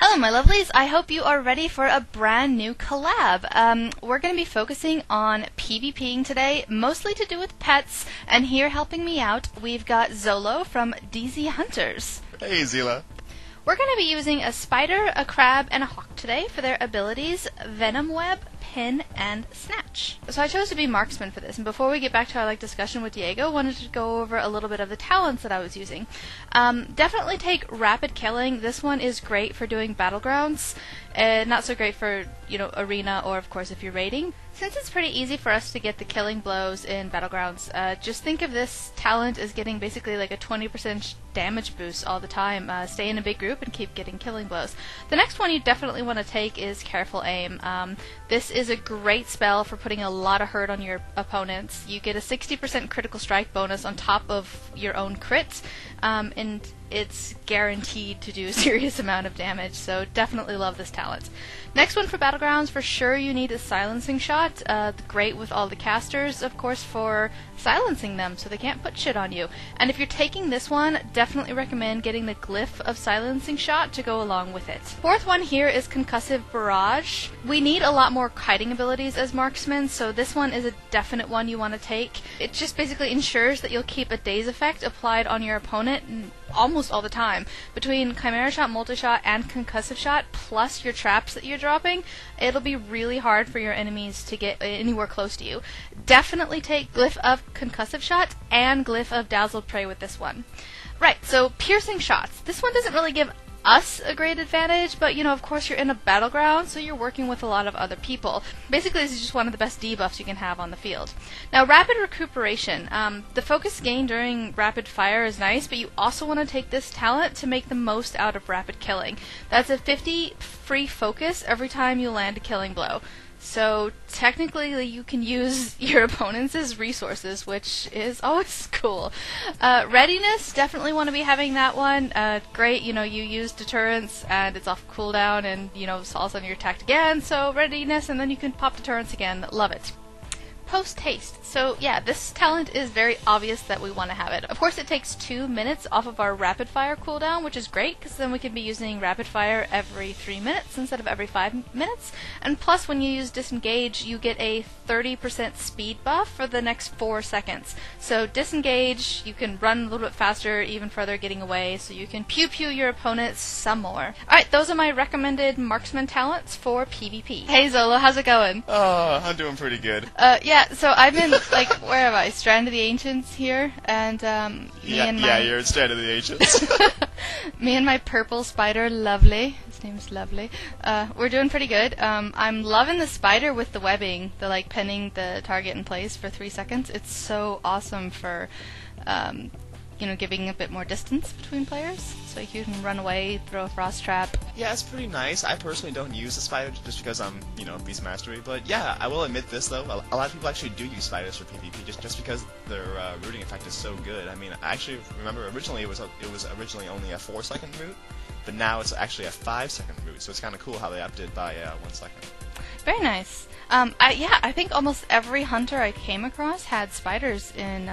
Hello my lovelies, I hope you are ready for a brand new collab. We're going to be focusing on PvPing today, mostly to do with pets, and here helping me out we've got Zolo from DZ Hunters. Hey Zeilla. We're going to be using a spider, a crab, and a hawk today for their abilities Venom Web, Pin, and Snatch. So I chose to be Marksman for this, and before we get back to our discussion with Diego, I wanted to go over a little bit of the talents that I was using. Definitely take Rapid Killing. This one is great for doing Battlegrounds, not so great for, Arena or of course if you're raiding. Since it's pretty easy for us to get the killing blows in Battlegrounds, just think of this talent as getting basically like a 20% damage boost all the time. Stay in a big group and keep getting killing blows. The next one you definitely want to take is Careful Aim. This is a great spell for putting a lot of hurt on your opponents. You get a 60% critical strike bonus on top of your own crits, and it's guaranteed to do a serious amount of damage, so definitely love this talent. Next one for Battlegrounds, for sure you need a Silencing Shot. Great with all the casters, of course, for silencing them so they can't put shit on you. And if you're taking this one, definitely recommend getting the Glyph of Silencing Shot to go along with it. Fourth one here is Concussive Barrage. We need a lot more kiting abilities as marksmen, so this one is a definite one you want to take. It just basically ensures that you'll keep a daze effect applied on your opponent almost all the time. Between Chimera Shot, Multi-Shot, and Concussive Shot, plus your traps that you're dropping, it'll be really hard for your enemies to get anywhere close to you. Definitely take Glyph of Concussive Shot and Glyph of Dazzled Prey with this one. Right, so Piercing Shots. This one doesn't really give us a great advantage, but of course you're in a battleground, so you're working with a lot of other people. Basically, this is just one of the best debuffs you can have on the field. Now, Rapid Recuperation. The focus gain during rapid fire is nice, but you also want to take this talent to make the most out of Rapid Killing. That's a 50 free focus every time you land a killing blow. So technically you can use your opponents as resources, which is always cool. Readiness, definitely want to be having that one. Great, you use deterrence and it's off cooldown, and all of a sudden you're attacked again, so readiness, and then you can pop deterrence again. Love it. Post haste. So yeah, this talent is very obvious that we want to have it. Of course it takes 2 minutes off of our rapid fire cooldown, which is great because then we can be using rapid fire every 3 minutes instead of every 5 minutes. And plus when you use disengage, you get a 30% speed buff for the next 4 seconds. So disengage, you can run a little bit faster, even further getting away, so you can pew pew your opponents some more. Alright, those are my recommended marksman talents for PvP. Hey Zolo, how's it going? Oh, I'm doing pretty good. Yeah, so I'm in, where am I? Strand of the Ancients here, and, you're in Strand of the Ancients. me and my purple spider, Lovely. His name's Lovely. We're doing pretty good. I'm loving the spider with the webbing, the, pinning the target in place for 3 seconds. It's so awesome for, giving a bit more distance between players, so you can run away, throw a frost trap. Yeah, it's pretty nice. I personally don't use the spider just because I'm, Beast Mastery, but yeah, I will admit this though, a lot of people actually do use spiders for PvP just because their rooting effect is so good. I mean, I actually remember originally it was originally only a 4-second root, but now it's actually a 5-second root, so it's kind of cool how they upped it by 1 second. Very nice. I think almost every hunter I came across had spiders in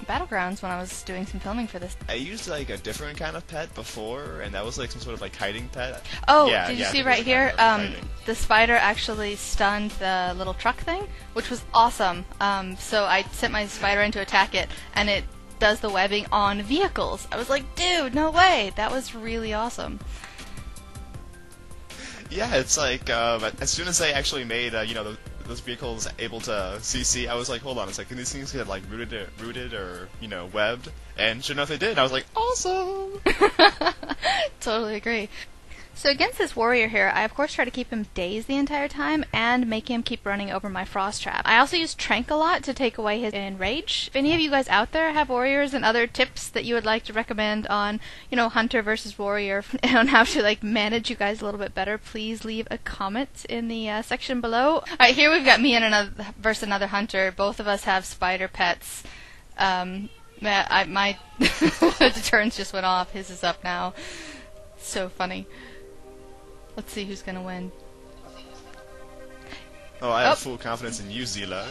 Battlegrounds when I was doing some filming for this. I used a different kind of pet before, and that was some sort of kiting pet. Oh, yeah, did you see right here? The spider actually stunned the little truck thing, which was awesome. So I sent my spider in to attack it, and it does the webbing on vehicles. I was like, dude, no way! That was really awesome. Yeah, it's as soon as they actually made, those vehicles able to CC, I was like, hold on a second, these things get rooted or webbed, and sure enough they did. I was like, awesome. Totally agree. So against this warrior here, I of course try to keep him dazed the entire time and make him keep running over my frost trap. I also use Trank a lot to take away his enrage. If any of you guys out there have warriors and other tips that you would like to recommend on, hunter versus warrior, and on how to manage you guys a little bit better, please leave a comment in the section below. Alright, here we've got me and another hunter. Both of us have spider pets. My deterrence just went off. His is up now. So funny. Let's see who's gonna win. Oh, I have full confidence in you, Zeilla.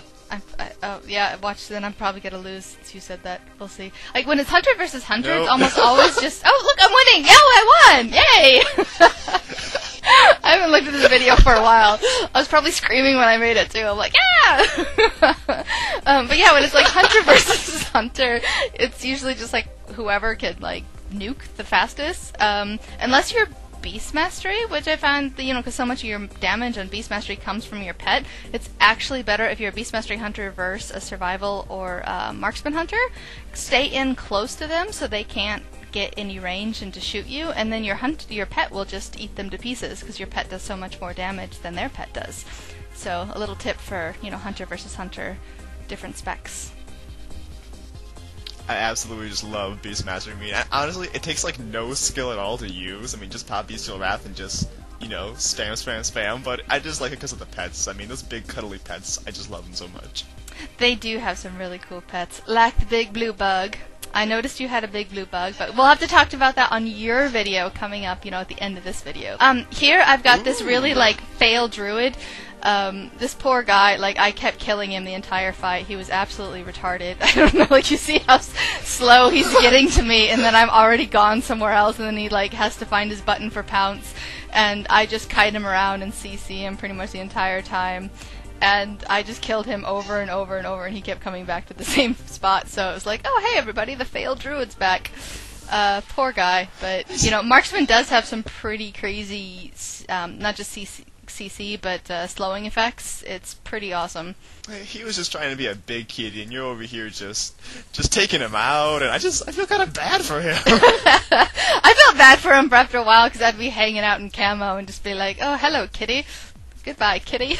Oh, yeah, watch, then I'm probably gonna lose since you said that. We'll see. When it's hunter versus hunter, It's almost always just, oh, look, I'm winning! Yo, I won! Yay! for a while. I was probably screaming when I made it too. I'm like, yeah! But yeah, when it's like hunter versus hunter, it's usually just like whoever could like nuke the fastest. Unless you're Beast Mastery, which I found, because so much of your damage on Beast Mastery comes from your pet, it's actually better if you're a Beast Mastery hunter versus a survival or marksman hunter. Stay in close to them so they can't get any range and to shoot you, and then your pet will just eat them to pieces because your pet does so much more damage than their pet does. So a little tip for, hunter versus hunter, different specs. I absolutely just love Beast Mastery. I mean, honestly, it takes like no skill at all to use. I mean, just pop Bestial Wrath and just, spam, spam, spam. But I just like it because of the pets. I mean, those big cuddly pets, I just love them so much. They do have some really cool pets, like the big blue bug. I noticed you had a big blue bug, but we'll have to talk about that on your video coming up, at the end of this video. Here I've got this really, fail druid. This poor guy, I kept killing him the entire fight. He was absolutely retarded. I don't know, you see how slow he's getting to me, and then I'm already gone somewhere else, and then he, has to find his button for pounce, and I just kite him around and CC him pretty much the entire time. And I just killed him over and over and over, and he kept coming back to the same spot. So it was like, oh, hey, everybody, the failed druid's back. Poor guy. But, Marksman does have some pretty crazy, not just CC, but slowing effects. It's pretty awesome. He was just trying to be a big kitty, and you're over here just taking him out, and I feel kind of bad for him. I felt bad for him after a while, because I'd be hanging out in camo and just be like, oh, hello, kitty. Goodbye, kitty.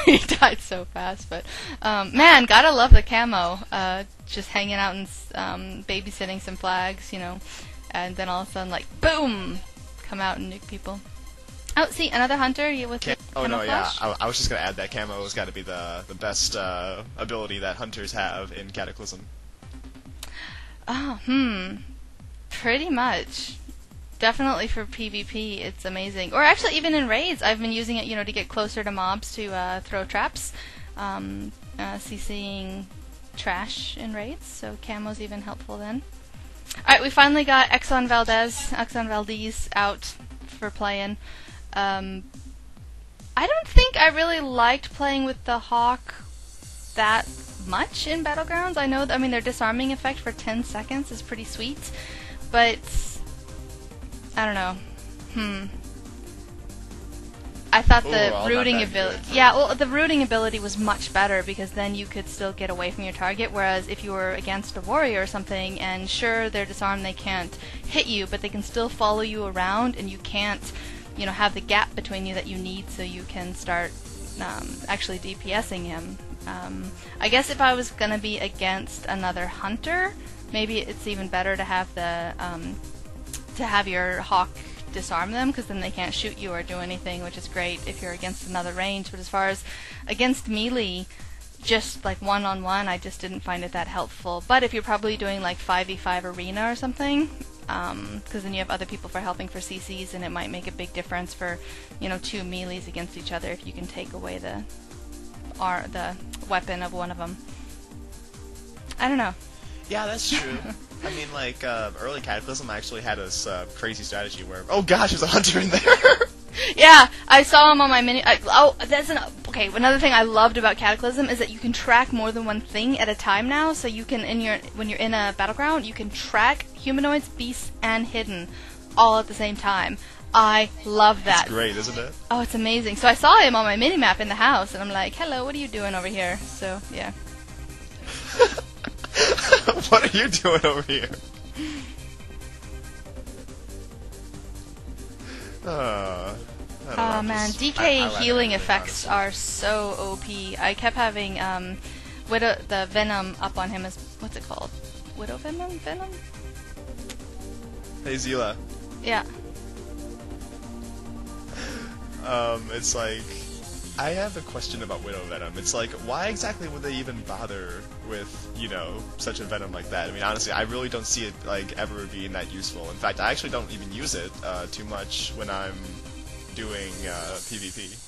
He died so fast, but man, gotta love the camo. Just hanging out and babysitting some flags, and then all of a sudden, boom, come out and nuke people. Oh, see, another hunter with the oh no, camouflage? yeah, I was just gonna add that camo has got to be the best ability that hunters have in Cataclysm. Oh, pretty much. Definitely for PvP, it's amazing. Or actually, even in raids, I've been using it, to get closer to mobs to throw traps. CCing trash in raids, so camo's even helpful then. Alright, we finally got Exxon Valdez out for playing. I don't think I really liked playing with the Hawk that much in Battlegrounds. I know, their disarming effect for 10 seconds is pretty sweet, but I don't know. I thought the rooting ability... Yeah, well, the rooting ability was much better because then you could still get away from your target, whereas if you were against a warrior or something, and sure, they're disarmed, they can't hit you, but they can still follow you around, and you can't, have the gap between you that you need so you can start actually DPSing him. I guess if I was going to be against another hunter, maybe it's even better to have the... to have your Hawk disarm them, because then they can't shoot you or do anything, which is great if you're against another range. But as far as against melee, just one-on-one, I just didn't find it that helpful. But if you're probably doing 5v5 arena or something, because then you have other people for helping for CCs, and it might make a big difference for, two melees against each other if you can take away the weapon of one of them. I don't know. Yeah, that's true. I mean, early Cataclysm actually had this crazy strategy where, oh gosh, there's a hunter in there! Yeah, I saw him on my mini... Okay, another thing I loved about Cataclysm is that you can track more than one thing at a time now, so you can, when you're in a battleground, you can track humanoids, beasts, and hidden all at the same time. I love that. It's great, isn't it? Oh, it's amazing. So I saw him on my minimap in the house, and I'm like, hello, what are you doing over here? So, yeah. What are you doing over here? Oh man, DK healing effects are so OP. I kept having the Venom up on him as... What's it called? Widow Venom? Venom? Hey, Zeilla. Yeah. It's I have a question about Widow Venom. It's why exactly would they even bother with, such a Venom like that? I mean, honestly, I really don't see it, ever being that useful. In fact, I actually don't even use it too much when I'm doing PvP.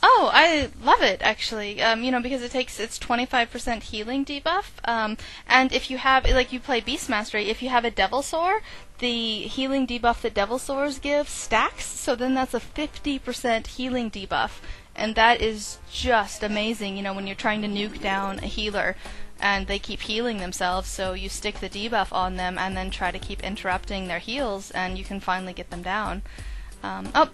Oh, I love it actually. Because it's 25% healing debuff. And if you have you play Beast Mastery, if you have a Devil Sore, the healing debuff that Devil Sores give stacks. So then that's a 50% healing debuff, and that is just amazing. When you're trying to nuke down a healer, and they keep healing themselves, so you stick the debuff on them and then try to keep interrupting their heals, and you can finally get them down.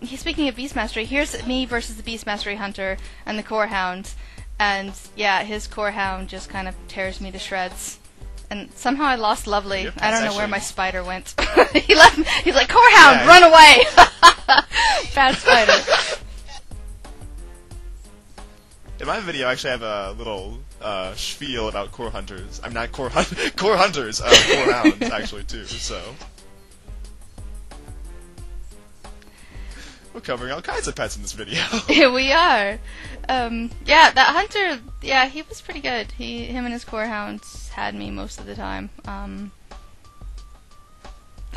Speaking of Beast Mastery, here's me versus the Beast Mastery Hunter and the Core Hound, and yeah, his Core Hound just kind of tears me to shreds. And somehow I lost Lovely. Yep, I don't know actually... where my spider went. He left me. He's like, Core Hound, run away! Bad spider. In my video, I actually have a little spiel about core hunters. I'm not core hunters, core hounds actually too. So we're covering all kinds of pets in this video. Here we are. That hunter. Yeah, he was pretty good. Him and his core hounds had me most of the time.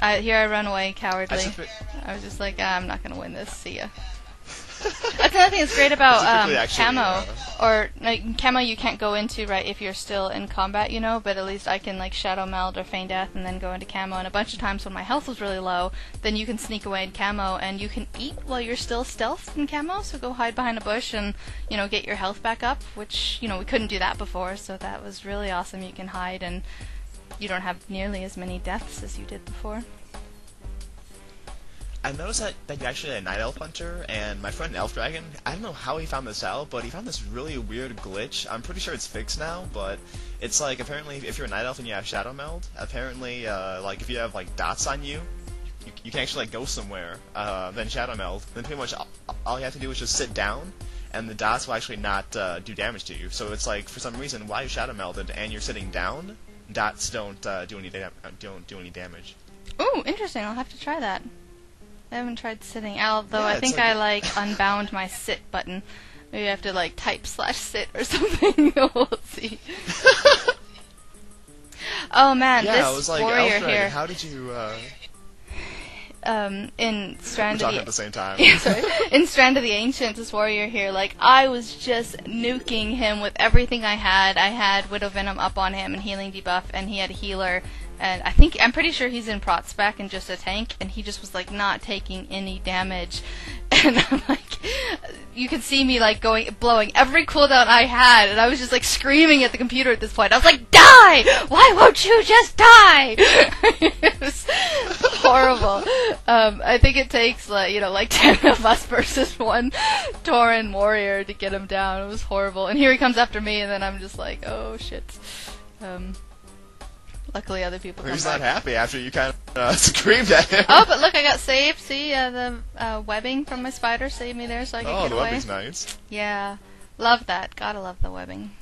I run away cowardly. I was just like, I'm not gonna win this. See ya. That's another thing that's great about camo. Or camo you can't go into if you're still in combat, but at least I can shadow meld or feign death and then go into camo. And a bunch of times when my health was really low, then you can sneak away in camo and you can eat while you're still stealth in camo. So go hide behind a bush and get your health back up, which we couldn't do that before. So that was really awesome. You can hide and you don't have nearly as many deaths as you did before. I noticed that you're actually a Night Elf Hunter, and my friend Elf Dragon, I don't know how he found this out, but he found this really weird glitch. I'm pretty sure it's fixed now, but it's apparently if you're a Night Elf and you have Shadow Meld, apparently if you have dots on you, you can actually go somewhere, then Shadow Meld, then pretty much all you have to do is just sit down, and the dots will actually not do damage to you. So it's for some reason, while you're Shadow Melded and you're sitting down, dots don't do any damage. Ooh, interesting. I'll have to try that. I haven't tried sitting, although yeah, I think I unbound my sit button. Maybe I have to type/sit or something. We'll see. Oh man, yeah, this I was warrior here. How did you? In Strand We're of talking at the same time. Sorry. In Strand of the Ancients, this warrior here, I was just nuking him with everything I had. I had Widow Venom up on him and healing debuff, and he had a healer. And I'm pretty sure he's in prot spec and just a tank, and he just was not taking any damage. And I'm you could see me blowing every cooldown I had, and I was just screaming at the computer at this point. I was like, die! Why won't you just die? It was horrible. I think it takes 10 of us versus one Tauren warrior to get him down. It was horrible. And here he comes after me, and then I'm just like, oh shit. Luckily, other people come He's back. not happy after you kind of screamed at him. Oh, but look, I got saved. See, the webbing from my spider saved me there, so I could get away. Oh, the webbing's nice. Yeah, love that. Gotta love the webbing.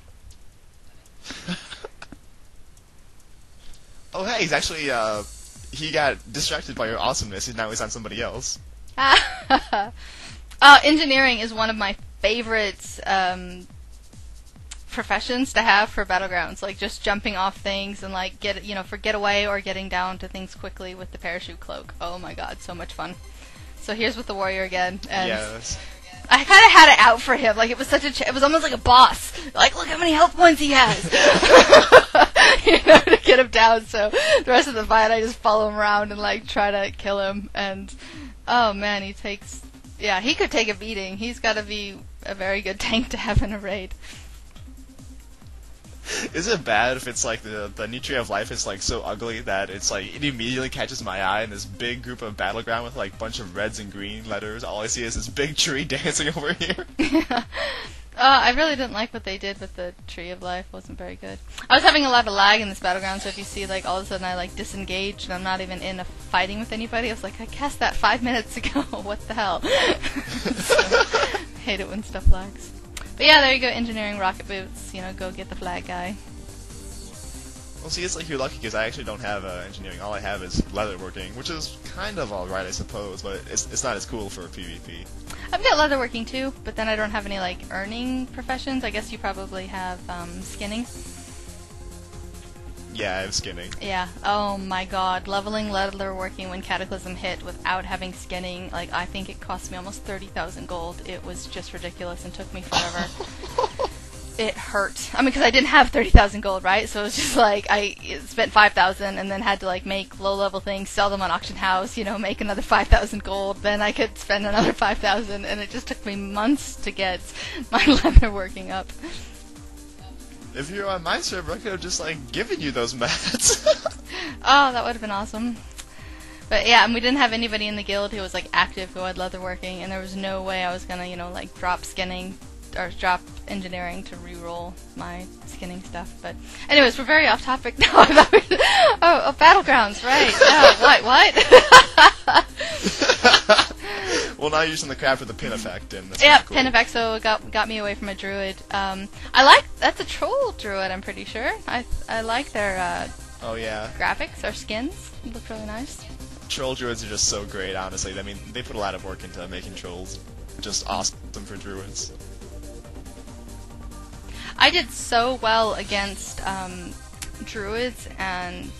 Oh, hey, he's actually, he got distracted by your awesomeness, and now he's on somebody else. Engineering is one of my favorite professions to have for Battlegrounds, just jumping off things and for getaway or getting down to things quickly with the parachute cloak. Oh my god, so much fun. So here's with the warrior again, and Yes. I kind of had it out for him. It was it was almost like a boss. Look how many health points he has. To get him down. So the rest of the fight, I just follow him around and try to kill him. And oh man, he could take a beating. He's got to be a very good tank to have in a raid. Is it bad if it's the new tree of life is so ugly that it's it immediately catches my eye in this big group of battleground with bunch of reds and green letters? All I see is this big tree dancing over here. Yeah. I really didn't like what they did with the tree of life. It wasn't very good. I was having a lot of lag in this battleground, so if you see all of a sudden I disengaged and I'm not even in a fighting with anybody, I was I cast that 5 minutes ago. What the hell? So, hate it when stuff lags. But yeah, there you go, engineering rocket boots, go get the flag guy. Well, see, it's you're lucky because I actually don't have engineering. All I have is leatherworking, which is kind of alright, I suppose, but it's not as cool for PvP. I've got leatherworking too, but then I don't have any earning professions. I guess you probably have skinning. Yeah, I have skinning. Yeah. Oh my god. Leveling leatherworking when Cataclysm hit without having skinning, like, I think it cost me almost 30,000 gold. It was just ridiculous and took me forever. It hurt. I mean, because I didn't have 30,000 gold, right? So it was just like, I spent 5,000 and then had to, like, make low-level things, sell them on auction house, you know, make another 5,000 gold, then I could spend another 5,000, and it just took me months to get my leatherworking up. If you were on my server, I could have just, like, given you those mats. Oh, that would have been awesome. But yeah, and we didn't have anybody in the guild who was, like, active who had leatherworking, and there was no way I was gonna, you know, like, drop skinning or drop engineering to reroll my skinning stuff. But anyways, we're very off topic now. Oh, battlegrounds, right? What? Well, now you're using the crab for the pin effect, and yeah, cool. Pin effect. So it got me away from a druid. That's a troll druid. I'm pretty sure. I like their oh yeah, graphics or skins. They look really nice. Troll druids are just so great, honestly. I mean, they put a lot of work into making trolls. Just awesome for druids. I did so well against druids and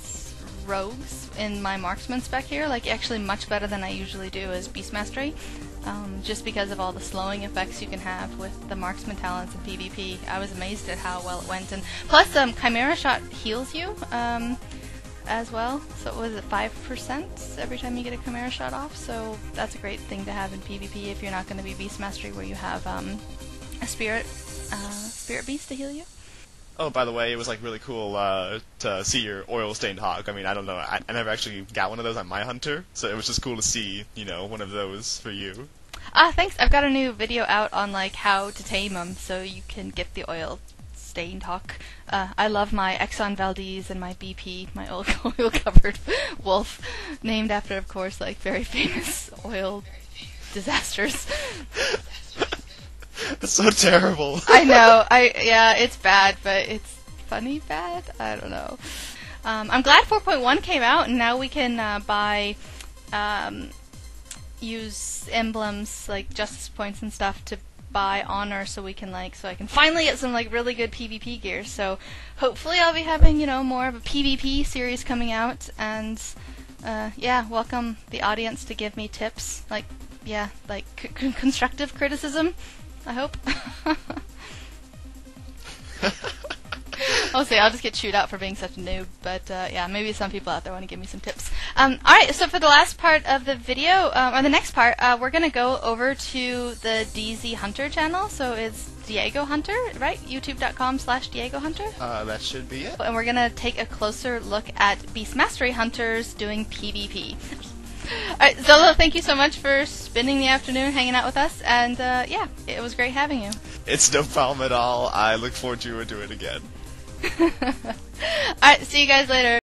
rogues in my marksman spec here, like actually much better than I usually do as beast mastery, just because of all the slowing effects you can have with the marksman talents in PvP. I was amazed at how well it went, and plus Chimera Shot heals you as well, so was it 5% every time you get a Chimera Shot off, so that's a great thing to have in PvP if you're not going to be beast mastery where you have a spirit beast to heal you. Oh, by the way, it was like really cool to see your oil-stained hawk. I mean, I don't know, I never actually got one of those on my hunter, so it was just cool to see, you know, one of those for you. Thanks. I've got a new video out on like how to tame them, so you can get the oil-stained hawk. I love my Exxon Valdez and my BP, my oil-covered wolf, named after, of course, like very famous oil disasters. It's so terrible. I know. Yeah, it's bad, but it's funny bad. I don't know. I'm glad 4.1 came out, and now we can use emblems like justice points and stuff to buy honor, so I can finally get some like really good PvP gear. So hopefully I'll be having more of a PvP series coming out, and yeah, welcome the audience to give me tips, like constructive criticism. I hope. I'll just get chewed out for being such a noob, but yeah, maybe some people out there want to give me some tips. Alright, so for the last part of the video, or the next part, we're going to go over to the DZ Hunter channel, so it's Diego Hunter, right? youtube.com/Diego Hunter? That should be it. And we're going to take a closer look at Beast Mastery Hunters doing PvP. Alright, Zolo, thank you so much for spending the afternoon hanging out with us, and yeah, it was great having you. It's no problem at all. I look forward to doing it again. Alright, see you guys later.